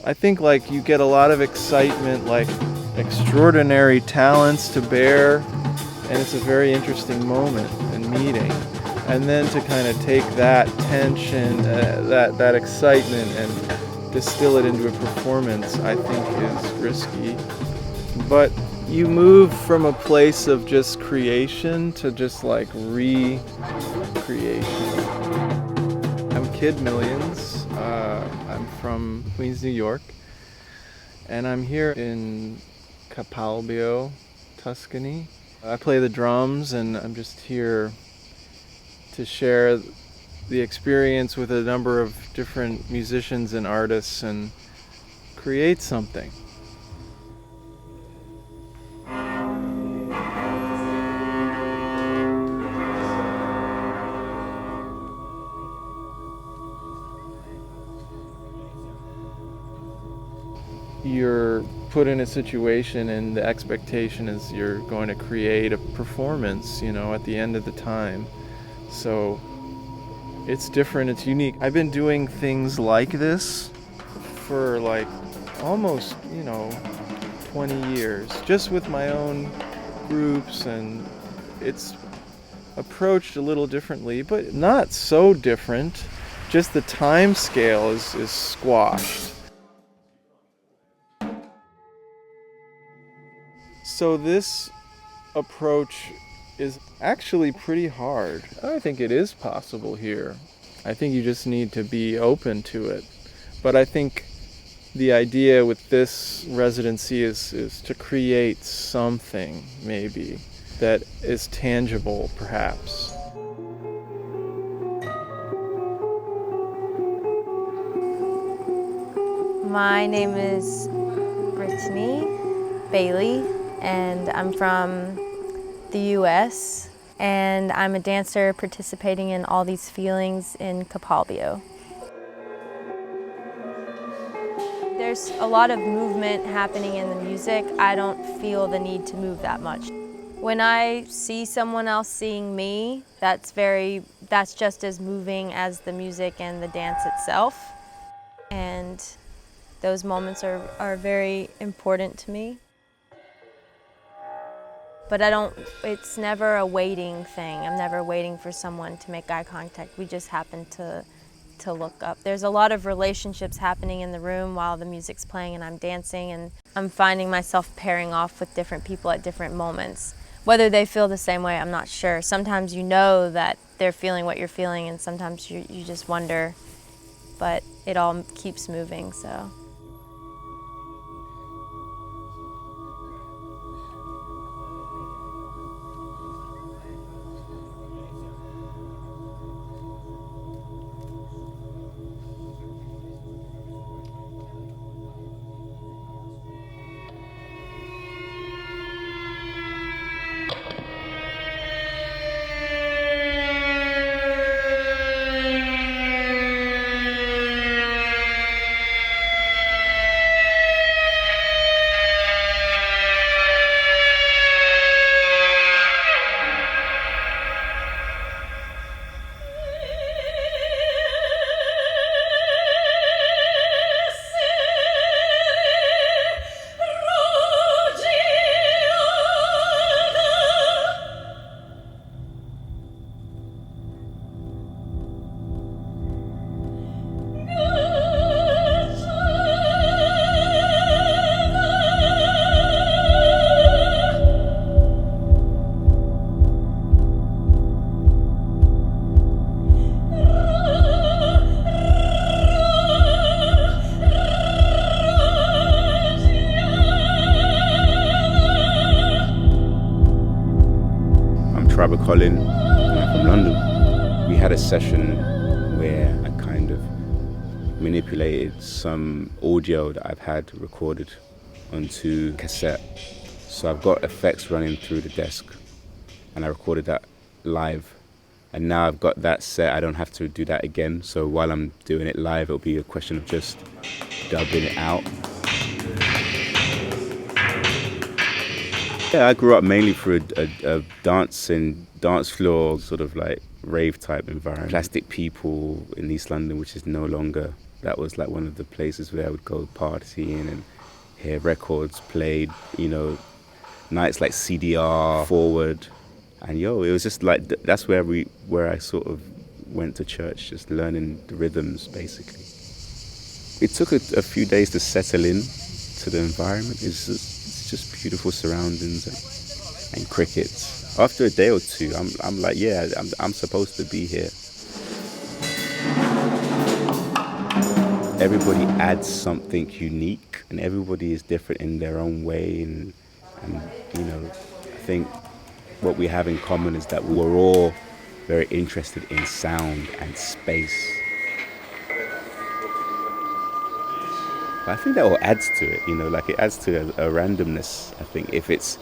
I think like you get a lot of excitement, like extraordinary talents to bear, and it's a very interesting moment and meeting. And then to kind of take that tension, that excitement, and distill it into a performance, I think is risky. But you move from a place of just creation to just like recreation. I'm Kid Millions. I'm from Queens, New York, and I'm here in Capalbio, Tuscany. I play the drums, and I'm just here to share the experience with a number of different musicians and artists and create something. You're put in a situation and the expectation is you're going to create a performance, at the end of the time. So it's different, it's unique. I've been doing things like this for like almost, 20 years, just with my own groups, and it's approached a little differently, but not so different. Just the time scale is squashed. So this approach is actually pretty hard. I think it is possible here. I think you just need to be open to it. But I think the idea with this residency is to create something, maybe, that is tangible, perhaps. My name is Brittany Bailey, and I'm from the US, and I'm a dancer participating in All These Feelings in Capalbio. There's a lot of movement happening in the music. I don't feel the need to move that much. When I see someone else seeing me, that's just as moving as the music and the dance itself. And those moments are very important to me. But it's never a waiting thing. I'm never waiting for someone to make eye contact. We just happen to look up. There's a lot of relationships happening in the room while the music's playing and I'm dancing, and I'm finding myself pairing off with different people at different moments. Whether they feel the same way, I'm not sure. Sometimes you know that they're feeling what you're feeling, and sometimes you just wonder, but it all keeps moving, so. Colin from London. We had a session where I kind of manipulated some audio that I've had recorded onto cassette. So I've got effects running through the desk, and I recorded that live. And now I've got that set, I don't have to do that again. So while I'm doing it live, it'll be a question of just dubbing it out. Yeah, I grew up mainly through a dance floor, sort of like rave type environment. Plastic People in East London, which is no longer that was like one of the places where I would go partying and hear records played, you know, nights like CDR, Forward. And it was just like, that's where I sort of went to church, just learning the rhythms, basically. It took a few days to settle in to the environment. It's just beautiful surroundings and crickets. After a day or two, I'm like, yeah, I'm supposed to be here. Everybody adds something unique, and everybody is different in their own way. And you know, I think what we have in common is that we're all very interested in sound and space. I think that all adds to it, you know, like it adds to a randomness. I think if it's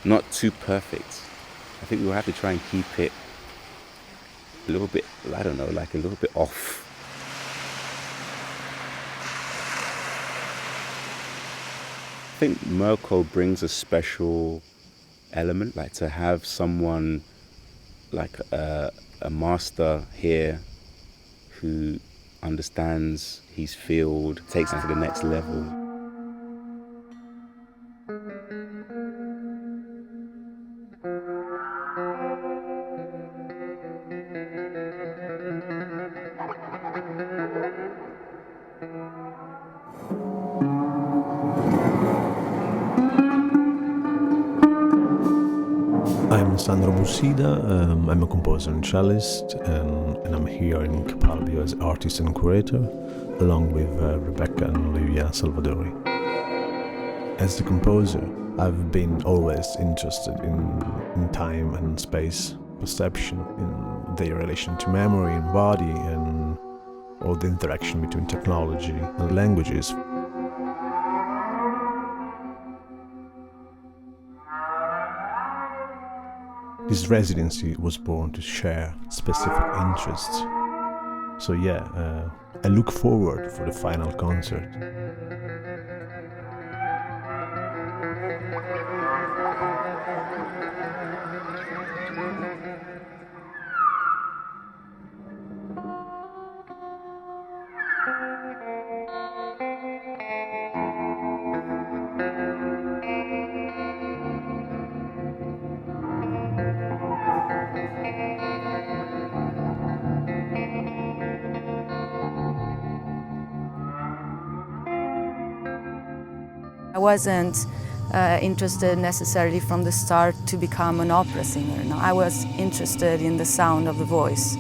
not too perfect, I think we'll have to try and keep it a little bit, I don't know, like a little bit off. I think Mirko brings a special element, like to have someone like a master here who understands his field, takes it to the next level. I'm Sandro Mussida, I'm a composer and cellist, and I'm here in Capalbio as artist and curator, along with Rebecca and Olivia Salvadori. As the composer, I've been always interested in time and space perception, in their relation to memory and body, and all the interaction between technology and languages. This residency was born to share specific interests. So I look forward for the final concert. I wasn't interested necessarily from the start to become an opera singer. No, I was interested in the sound of the voice.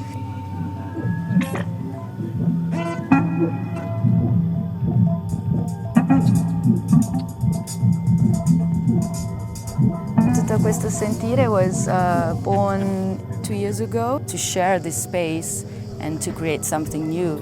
Tutto questo sentire was born 2 years ago to share this space and to create something new.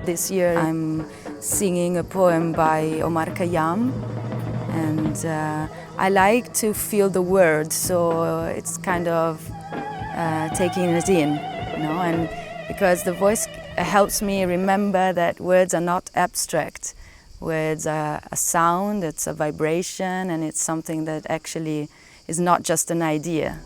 This year I'm singing a poem by Omar Khayyam, and I like to feel the words, so it's kind of taking it in, you know, and because the voice helps me remember that words are not abstract. Words are a sound, it's a vibration, and it's something that actually is not just an idea.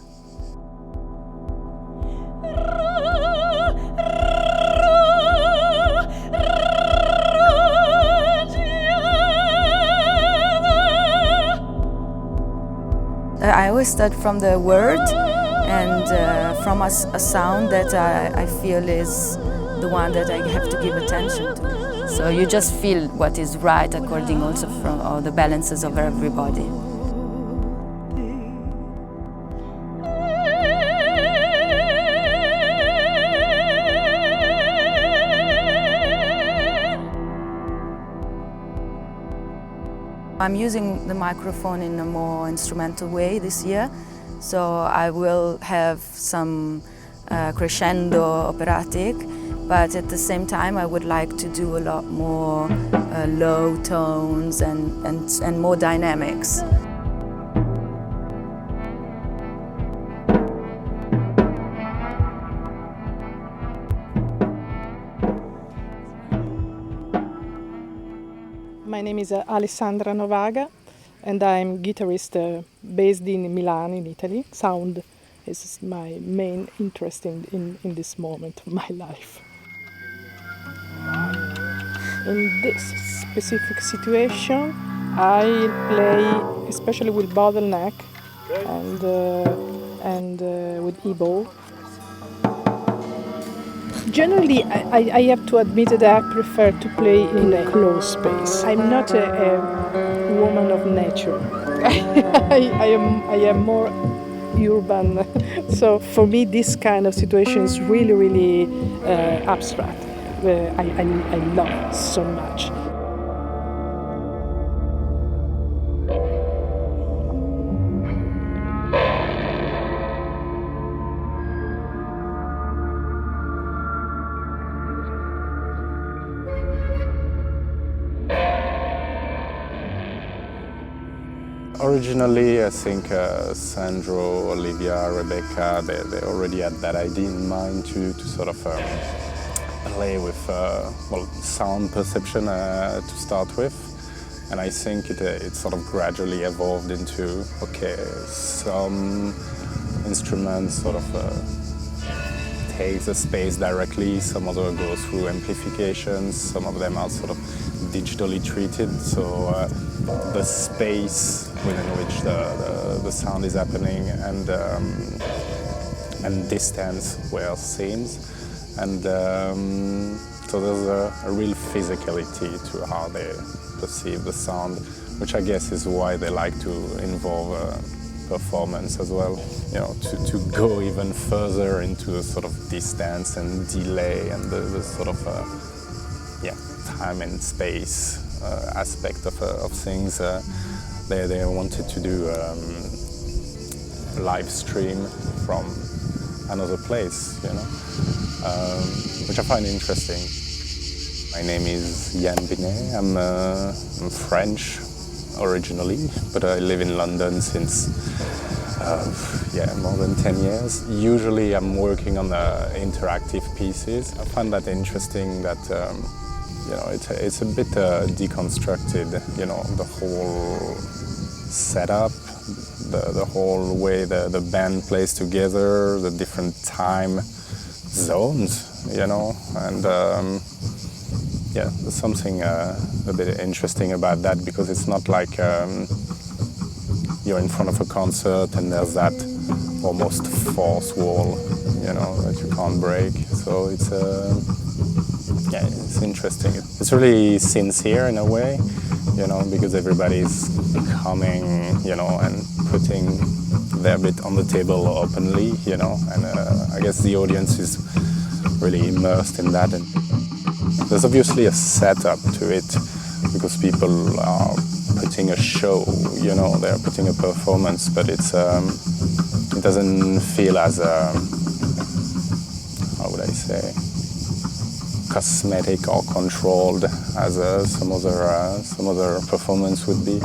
I always start from the word and from a sound that I feel is the one that I have to give attention to. So you just feel what is right according also from all the balances of everybody. I'm using the microphone in a more instrumental way this year, so I will have some crescendo operatic, but at the same time I would like to do a lot more low tones and more dynamics. My name is Alessandra Novaga, and I'm guitarist based in Milan, in Italy. Sound is my main interest in this moment of my life. In this specific situation, I play especially with bottleneck and with e-bow. Generally, I have to admit that I prefer to play in a closed space. I'm not a woman of nature. I am more urban. So for me, this kind of situation is really abstract. I love it so much. Originally, I think Sandro, Olivia, Rebecca, they already had that idea in mind to sort of play with sound perception to start with. And I think it sort of gradually evolved into, okay, some instruments sort of take the space directly, some other go through amplifications, some of them are sort of digitally treated, so the space within which the sound is happening and distance where seems, and so there's a real physicality to how they perceive the sound, which I guess is why they like to involve performance as well, you know, to go even further into the sort of distance and delay and the sort of time and space aspect of things. They wanted to do a live stream from another place, you know, which I find interesting. My name is Yann Binet. I'm French originally, but I live in London since more than 10 years. Usually I'm working on interactive pieces. I find that interesting that it's a bit deconstructed, you know, the whole setup, the whole way the band plays together, the different time zones, you know, and there's something a bit interesting about that, because it's not like you're in front of a concert and there's that almost fourth wall, you know, that you can't break. So it's it's interesting. It's really sincere in a way, you know, because everybody's coming, you know, and putting their bit on the table openly, you know, and I guess the audience is really immersed in that. And there's obviously a setup to it, because people are putting a show, you know, they're putting a performance, but it's it doesn't feel as how would I say, cosmetic or controlled as some other performance would be.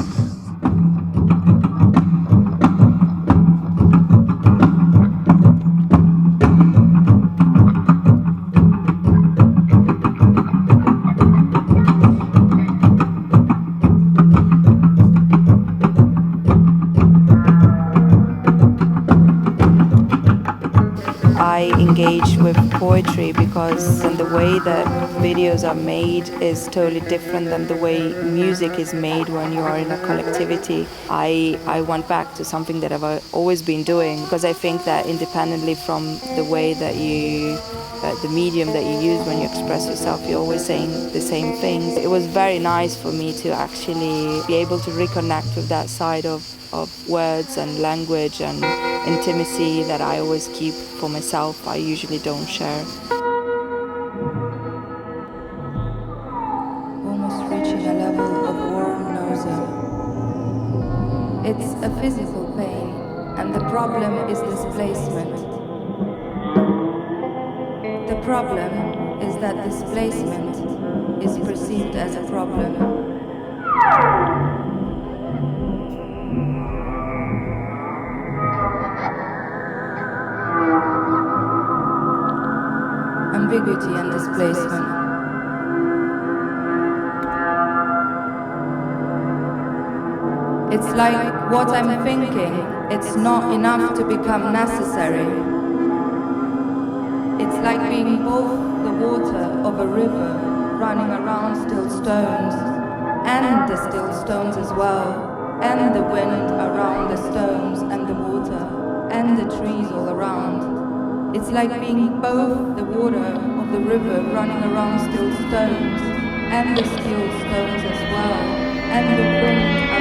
I engage with poetry because the way that videos are made is totally different than the way music is made when you are in a collectivity. I went back to something that I've always been doing, because I think that independently from the way that the medium that you use when you express yourself, you're always saying the same things. It was very nice for me to actually be able to reconnect with that side of words and language and intimacy that I always keep for myself. I usually don't share. Almost reaching a level of warm nausea. It's a physical pain, and the problem is displacement. The problem is that displacement is perceived as a problem. Ambiguity and displacement. It's like what I'm thinking, it's not enough to become necessary. It's like being both the water of a river running around still stones, and the still stones as well, and the wind around the stones and the water, and the trees all around. It's like being both the water of the river running around still stones, and the still stones as well, and the wind